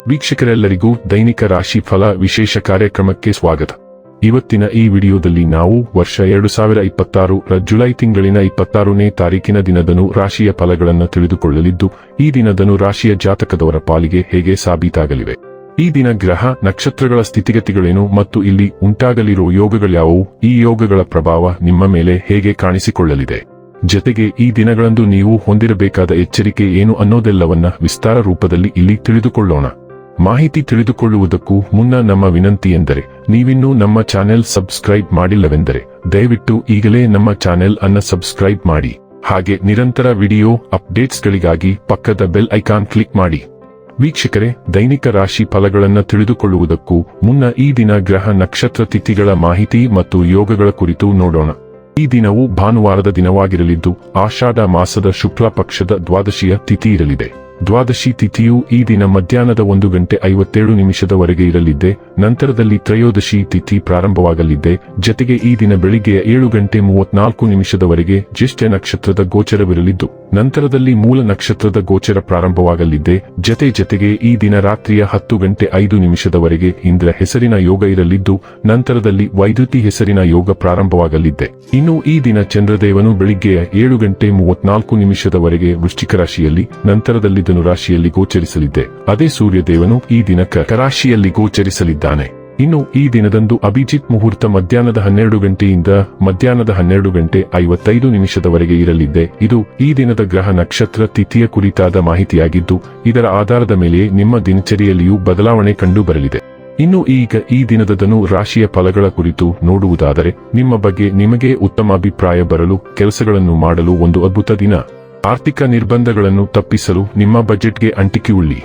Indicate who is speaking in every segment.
Speaker 1: ವೀಕ್ಷಕರೆಲ್ಲರಿಗೂ ದೈನಿಕ ರಾಶಿ ಫಲ ವಿಶೇಷ ಕಾರ್ಯಕ್ರಮಕ್ಕೆ ಸ್ವಾಗತ. ಇವತ್ತಿನ ಈ ವಿಡಿಯೋದಲ್ಲಿ ನಾವು ವರ್ಷ 2026 ಜುಲೈ ತಿಂಗಳಿನ 26ನೇ ತಾರೀಕಿನ ದಿನದನು ರಾಶಿಯ ಫಲಗಳನ್ನು ತಿಳಿದುಕೊಳ್ಳಲಿದ್ದು, ಈ ದಿನದನು ರಾಶಿಯ ಜಾತಕದವರ ಪಾಲಿಗೆ ಹೇಗೆ ಸಾಬೀತಾಗಲಿವೆ, ಈ ದಿನ ಗ್ರಹ ನಕ್ಷತ್ರಗಳ ಸ್ಥಿತಿಗತಿಗಳೇನು ಮತ್ತು ಇಲ್ಲಿ ಉಂಟಾಗಲಿರುವ ಯೋಗಗಳ್ಯಾವುವು, ಈ ಯೋಗಗಳ ಪ್ರಭಾವ ನಿಮ್ಮ ಮೇಲೆ ಹೇಗೆ ಕಾಣಿಸಿಕೊಳ್ಳಲಿದೆ, ಜತೆಗೆ ಈ ದಿನಗಳಂದು ನೀವು ಹೊಂದಿರಬೇಕಾದ ಎಚ್ಚರಿಕೆ ಏನು ಅನ್ನೋದೆಲ್ಲವನ್ನ ವಿಸ್ತಾರ ರೂಪದಲ್ಲಿ ಇಲ್ಲಿ ತಿಳಿದುಕೊಳ್ಳೋಣ. ಮಾಹಿತಿ ತಿಳಿದುಕೊಳ್ಳುವುದಕ್ಕೂ ಮುನ್ನ ನಮ್ಮ ವಿನಂತಿ ಎಂದರೆ, ನೀವಿನ್ನೂ ನಮ್ಮ ಚಾನೆಲ್ ಸಬ್ಸ್ಕ್ರೈಬ್ ಮಾಡಿಲ್ಲವೆಂದರೆ ದಯವಿಟ್ಟು ಈಗಲೇ ನಮ್ಮ ಚಾನೆಲ್ ಅನ್ನು ಸಬ್ಸ್ಕ್ರೈಬ್ ಮಾಡಿ. ಹಾಗೆ ನಿರಂತರ ವಿಡಿಯೋ ಅಪ್ಡೇಟ್ಸ್ಗಳಿಗಾಗಿ ಪಕ್ಕದ ಬೆಲ್ ಐಕಾನ್ ಕ್ಲಿಕ್ ಮಾಡಿ. ವೀಕ್ಷಕರೇ, ದೈನಿಕ ರಾಶಿ ಫಲಗಳನ್ನು ತಿಳಿದುಕೊಳ್ಳುವುದಕ್ಕೂ ಮುನ್ನ ಈ ದಿನ ಗ್ರಹ ನಕ್ಷತ್ರ ತಿಥಿಗಳ ಮಾಹಿತಿ ಮತ್ತು ಯೋಗಗಳ ಕುರಿತು ನೋಡೋಣ. ಈ ದಿನವು ಭಾನುವಾರದ ದಿನವಾಗಿರಲಿದ್ದು, ಆಷಾಢ ಮಾಸದ ಶುಕ್ಲ ಪಕ್ಷದ ದ್ವಾದಶಿಯ ತಿಥಿ ಇರಲಿದೆ. ದ್ವಾದಶಿ ತಿಥಿಯು ಈ ದಿನ ಮಧ್ಯಾಹ್ನದ 1:57 ಇರಲಿದ್ದೆ. ನಂತರದಲ್ಲಿ ತ್ರಯೋದಶಿ ತಿಥಿ ಪ್ರಾರಂಭವಾಗಲಿದ್ದೆ. ಜತೆಗೆ ಈ ದಿನ ಬೆಳಿಗ್ಗೆಯ 7:34 ಜ್ಯೇಷ್ಠ ನಕ್ಷತ್ರದ ಗೋಚರವಿರಲಿದ್ದು, ನಂತರದಲ್ಲಿ ಮೂಲ ನಕ್ಷತ್ರದ ಗೋಚರ ಪ್ರಾರಂಭವಾಗಲಿದ್ದೆ. ಜತೆಗೆ ಈ ದಿನ ರಾತ್ರಿಯ 10:05 ಇಂದ್ರ ಹೆಸರಿನ ಯೋಗ ಇರಲಿದ್ದು, ನಂತರದಲ್ಲಿ ವೈದ್ಯುತಿ ಹೆಸರಿನ ಯೋಗ ಪ್ರಾರಂಭವಾಗಲಿದ್ದೆ. ಇನ್ನು ಈ ದಿನ ಚಂದ್ರದೇವನು ಬೆಳಿಗ್ಗೆಯ 7:34 ವೃಶ್ಚಿಕ ರಾಶಿಯಲ್ಲಿ, ನಂತರದಲ್ಲಿ ಧನು ರಾಶಿಯಲ್ಲಿ ಗೋಚರಿಸಲಿದ್ದೆ. ಅದೇ ಸೂರ್ಯದೇವನು ಈ ದಿನ ಕರ್ಕ ರಾಶಿಯಲ್ಲಿ ಗೋಚರಿಸಲಿದ್ದಾನೆ. ಇನ್ನು ಈ ದಿನದಂದು ಅಭಿಜಿತ್ ಮುಹೂರ್ತ ಮಧ್ಯಾಹ್ನದ 12 ಮಧ್ಯಾಹ್ನದ 12:55 ಇರಲಿದ್ದೆ. ಇದು ಈ ದಿನದ ಗ್ರಹ ನಕ್ಷತ್ರ ತಿಥಿಯ ಕುರಿತಾದ ಮಾಹಿತಿಯಾಗಿದ್ದು, ಇದರ ಆಧಾರದ ಮೇಲೆ ನಿಮ್ಮ ದಿನಚರಿಯಲ್ಲಿಯೂ ಬದಲಾವಣೆ ಕಂಡು ಬರಲಿದೆ. ಇನ್ನು ಈಗ ಈ ದಿನದ ಧನು ರಾಶಿಯ ಫಲಗಳ ಕುರಿತು ನೋಡುವುದಾದರೆ, ನಿಮ್ಮ ಬಗ್ಗೆ ನಿಮಗೆ ಉತ್ತಮ ಅಭಿಪ್ರಾಯ ಬರಲು, ಕೆಲಸಗಳನ್ನು ಮಾಡಲು ಒಂದು ಅದ್ಭುತ ದಿನ. ಆರ್ಥಿಕ ನಿರ್ಬಂಧಗಳನ್ನು ತಪ್ಪಿಸಲು ನಿಮ್ಮ ಬಜೆಟ್ಗೆ ಅಂಟಿಕೆಯುಳ್ಳಿ.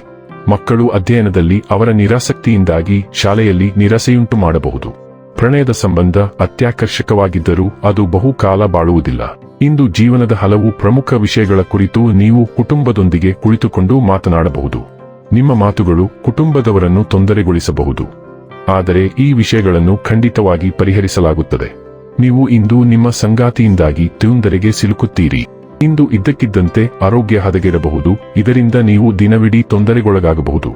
Speaker 1: ಮಕ್ಕಳು ಅಧ್ಯಯನದಲ್ಲಿ ಅವರ ನಿರಾಸಕ್ತಿಯಿಂದಾಗಿ ಶಾಲೆಯಲ್ಲಿ ನಿರಾಸೆಯುಂಟು ಮಾಡಬಹುದು. ಪ್ರಣಯದ ಸಂಬಂಧ ಅತ್ಯಾಕರ್ಷಕವಾಗಿದ್ದರೂ ಅದು ಬಹುಕಾಲ ಬಾಳುವುದಿಲ್ಲ. ಇಂದು ಜೀವನದ ಹಲವು ಪ್ರಮುಖ ವಿಷಯಗಳ ಕುರಿತು ನೀವು ಕುಟುಂಬದೊಂದಿಗೆ ಕುಳಿತುಕೊಂಡು ಮಾತನಾಡಬಹುದು. ನಿಮ್ಮ ಮಾತುಗಳು ಕುಟುಂಬದವರನ್ನು ತೊಂದರೆಗೊಳಿಸಬಹುದು, ಆದರೆ ಈ ವಿಷಯಗಳನ್ನು ಖಂಡಿತವಾಗಿ ಪರಿಹರಿಸಲಾಗುತ್ತದೆ. ನೀವು ಇಂದು ನಿಮ್ಮ ಸಂಗಾತಿಯಿಂದಾಗಿ ತೊಂದರೆಗೆ ಸಿಲುಕುತ್ತೀರಿ. ಇಂದು ಇದ್ದಕ್ಕಿದ್ದಂತೆ ಆರೋಗ್ಯ ಹದಗೆಡಬಹುದು, ಇದರಿಂದ ನೀವು ದಿನವಿಡೀ ತೊಂದರೆಗೊಳಗಾಗಬಹುದು.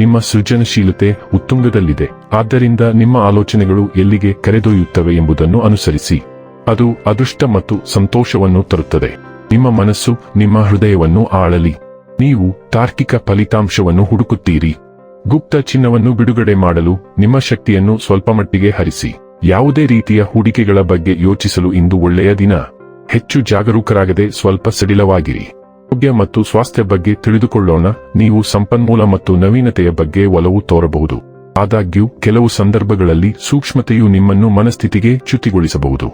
Speaker 1: ನಿಮ್ಮ ಸೃಜನಶೀಲತೆ ಉತ್ತುಂಗದಲ್ಲಿದೆ, ಆದ್ದರಿಂದ ನಿಮ್ಮ ಆಲೋಚನೆಗಳು ಎಲ್ಲಿಗೆ ಕರೆದೊಯ್ಯುತ್ತವೆ ಎಂಬುದನ್ನು ಅನುಸರಿಸಿ. ಅದು ಅದೃಷ್ಟ ಮತ್ತು ಸಂತೋಷವನ್ನು ತರುತ್ತದೆ. ನಿಮ್ಮ ಮನಸ್ಸು ನಿಮ್ಮ ಹೃದಯವನ್ನು ಆಳಲಿ. ನೀವು ತಾರ್ಕಿಕ ಫಲಿತಾಂಶವನ್ನು ಹುಡುಕುತ್ತೀರಿ. ಗುಪ್ತ ಚಿನ್ನವನ್ನು ಬಿಡುಗಡೆ ಮಾಡಲು ನಿಮ್ಮ ಶಕ್ತಿಯನ್ನು ಸ್ವಲ್ಪಮಟ್ಟಿಗೆ ಹರಿಸಿ. ಯಾವುದೇ ರೀತಿಯ ಹೂಡಿಕೆಗಳ ಬಗ್ಗೆ ಯೋಚಿಸಲು ಇಂದು ಒಳ್ಳೆಯ ದಿನ. ಹೆಚ್ಚು ಜಾಗರೂಕರಾಗದೆ ಸ್ವಲ್ಪ ಸಡಿಲವಾಗಿರಿ. ಆರೋಗ್ಯ ಮತ್ತು ಸ್ವಾಸ್ಥ್ಯ ಬಗ್ಗೆ ತಿಳಿದುಕೊಳ್ಳೋಣ. ನೀವು ಸಂಪನ್ಮೂಲ ಮತ್ತು ನವೀನತೆಯ ಬಗ್ಗೆ ಒಲವು ತೋರಬಹುದು. ಆದಾಗ್ಯೂ ಕೆಲವು ಸಂದರ್ಭಗಳಲ್ಲಿ ಸೂಕ್ಷ್ಮತೆಯು ನಿಮ್ಮನ್ನು ಮನಸ್ಥಿತಿಗೆ ಚ್ಯುತಿಗೊಳಿಸಬಹುದು.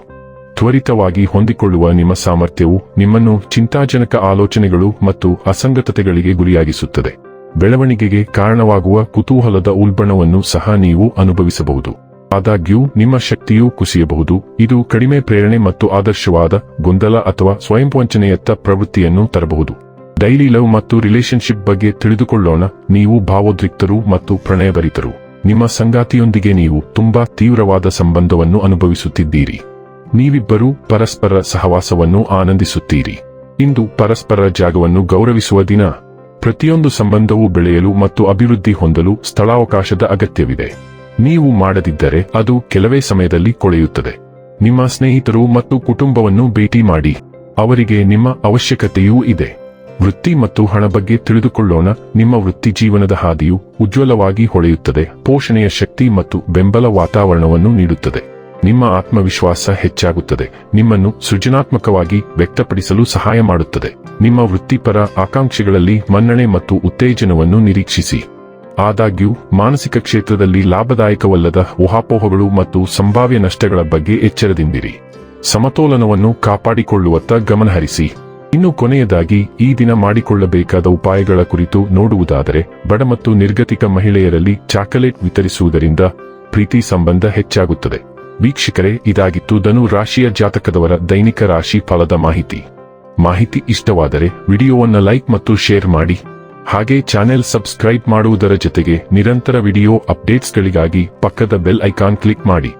Speaker 1: ತ್ವರಿತವಾಗಿ ಹೊಂದಿಕೊಳ್ಳುವ ನಿಮ್ಮ ಸಾಮರ್ಥ್ಯವು ನಿಮ್ಮನ್ನು ಚಿಂತಾಜನಕ ಆಲೋಚನೆಗಳು ಮತ್ತು ಅಸಂಗತತೆಗಳಿಗೆ ಗುರಿಯಾಗಿಸುತ್ತದೆ. ಬೆಳವಣಿಗೆಗೆ ಕಾರಣವಾಗುವ ಕುತೂಹಲದ ಉಲ್ಬಣವನ್ನು ಸಹ ನೀವು ಅನುಭವಿಸಬಹುದು. ಆದಾಗ್ಯೂ ನಿಮ್ಮ ಶಕ್ತಿಯೂ ಕುಸಿಯಬಹುದು. ಇದು ಕಡಿಮೆ ಪ್ರೇರಣೆ ಮತ್ತು ಆದರ್ಶವಾದ ಗೊಂದಲ ಅಥವಾ ಸ್ವಯಂವಂಚನೆಯತ್ತ ಪ್ರವೃತ್ತಿಯನ್ನು ತರಬಹುದು. ಡೈಲಿ ಲವ್ ಮತ್ತು ರಿಲೇಶನ್ಶಿಪ್ ಬಗ್ಗೆ ತಿಳಿದುಕೊಳ್ಳೋಣ. ನೀವು ಭಾವೋದ್ರಿಕ್ತರು ಮತ್ತು ಪ್ರಣಯಭರಿತರು. ನಿಮ್ಮ ಸಂಗಾತಿಯೊಂದಿಗೆ ನೀವು ತುಂಬಾ ತೀವ್ರವಾದ ಸಂಬಂಧವನ್ನು ಅನುಭವಿಸುತ್ತಿದ್ದೀರಿ. ನೀವಿಬ್ಬರೂ ಪರಸ್ಪರ ಸಹವಾಸವನ್ನು ಆನಂದಿಸುತ್ತೀರಿ. ಇಂದು ಪರಸ್ಪರ ಜಾಗವನ್ನು ಗೌರವಿಸುವ ದಿನ. ಪ್ರತಿಯೊಂದು ಸಂಬಂಧವೂ ಬೆಳೆಯಲು ಮತ್ತು ಅಭಿವೃದ್ಧಿ ಹೊಂದಲು ಸ್ಥಳಾವಕಾಶದ ಅಗತ್ಯವಿದೆ. ನೀವು ಮಾಡದಿದ್ದರೆ ಅದು ಕೆಲವೇ ಸಮಯದಲ್ಲಿ ಕೊಳೆಯುತ್ತದೆ. ನಿಮ್ಮ ಸ್ನೇಹಿತರು ಮತ್ತು ಕುಟುಂಬವನ್ನು ಭೇಟಿ ಮಾಡಿ. ಅವರಿಗೆ ನಿಮ್ಮ ಅವಶ್ಯಕತೆಯೂ ಇದೆ. ವೃತ್ತಿ ಮತ್ತು ಹಣ ಬಗ್ಗೆ ತಿಳಿದುಕೊಳ್ಳೋಣ. ನಿಮ್ಮ ವೃತ್ತಿ ಜೀವನದ ಹಾದಿಯು ಉಜ್ವಲವಾಗಿ ಹೊಳೆಯುತ್ತದೆ. ಪೋಷಣೆಯ ಶಕ್ತಿ ಮತ್ತು ಬೆಂಬಲ ವಾತಾವರಣವನ್ನು ನೀಡುತ್ತದೆ. ನಿಮ್ಮ ಆತ್ಮವಿಶ್ವಾಸ ಹೆಚ್ಚಾಗುತ್ತದೆ. ನಿಮ್ಮನ್ನು ಸೃಜನಾತ್ಮಕವಾಗಿ ವ್ಯಕ್ತಪಡಿಸಲು ಸಹಾಯ ಮಾಡುತ್ತದೆ. ನಿಮ್ಮ ವೃತ್ತಿಪರ ಆಕಾಂಕ್ಷೆಗಳಲ್ಲಿ ಮನ್ನಣೆ ಮತ್ತು ಉತ್ತೇಜನವನ್ನು ನಿರೀಕ್ಷಿಸಿ. ಆದಾಗ್ಯೂ ಮಾನಸಿಕ ಕ್ಷೇತ್ರದಲ್ಲಿ ಲಾಭದಾಯಕವಲ್ಲದ ಊಹಾಪೋಹಗಳು ಮತ್ತು ಸಂಭಾವ್ಯ ನಷ್ಟಗಳ ಬಗ್ಗೆ ಎಚ್ಚರದಿಂದಿರಿ. ಸಮತೋಲನವನ್ನು ಕಾಪಾಡಿಕೊಳ್ಳುವತ್ತ ಗಮನಹರಿಸಿ. ಇನ್ನು ಕೊನೆಯದಾಗಿ ಈ ದಿನ ಮಾಡಿಕೊಳ್ಳಬೇಕಾದ ಉಪಾಯಗಳ ಕುರಿತು ನೋಡುವುದಾದರೆ, ಬಡ ಮತ್ತು ನಿರ್ಗತಿಕ ಮಹಿಳೆಯರಲ್ಲಿ ಚಾಕೊಲೇಟ್ ವಿತರಿಸುವುದರಿಂದ ಪ್ರೀತಿ ಸಂಬಂಧ ಹೆಚ್ಚಾಗುತ್ತದೆ. ವೀಕ್ಷಕರೇ, ಇದಾಗಿತ್ತು ಧನು ರಾಶಿಯ ಜಾತಕದವರ ದೈನಿಕ ರಾಶಿ ಫಲದ ಮಾಹಿತಿ ಇಷ್ಟವಾದರೆ ವಿಡಿಯೋವನ್ನು ಲೈಕ್ ಮತ್ತು ಶೇರ್ ಮಾಡಿ. ಹಾಗೆ ಚಾನೆಲ್ ಸಬ್ಸ್ಕ್ರೈಬ್ ಮಾಡುವುದರ ಜೊತೆಗೆ ನಿರಂತರ ವಿಡಿಯೋ ಅಪ್ಡೇಟ್ಸ್ಗಳಿಗಾಗಿ ಪಕ್ಕದ ಬೆಲ್ ಐಕಾನ್ ಕ್ಲಿಕ್ ಮಾಡಿ.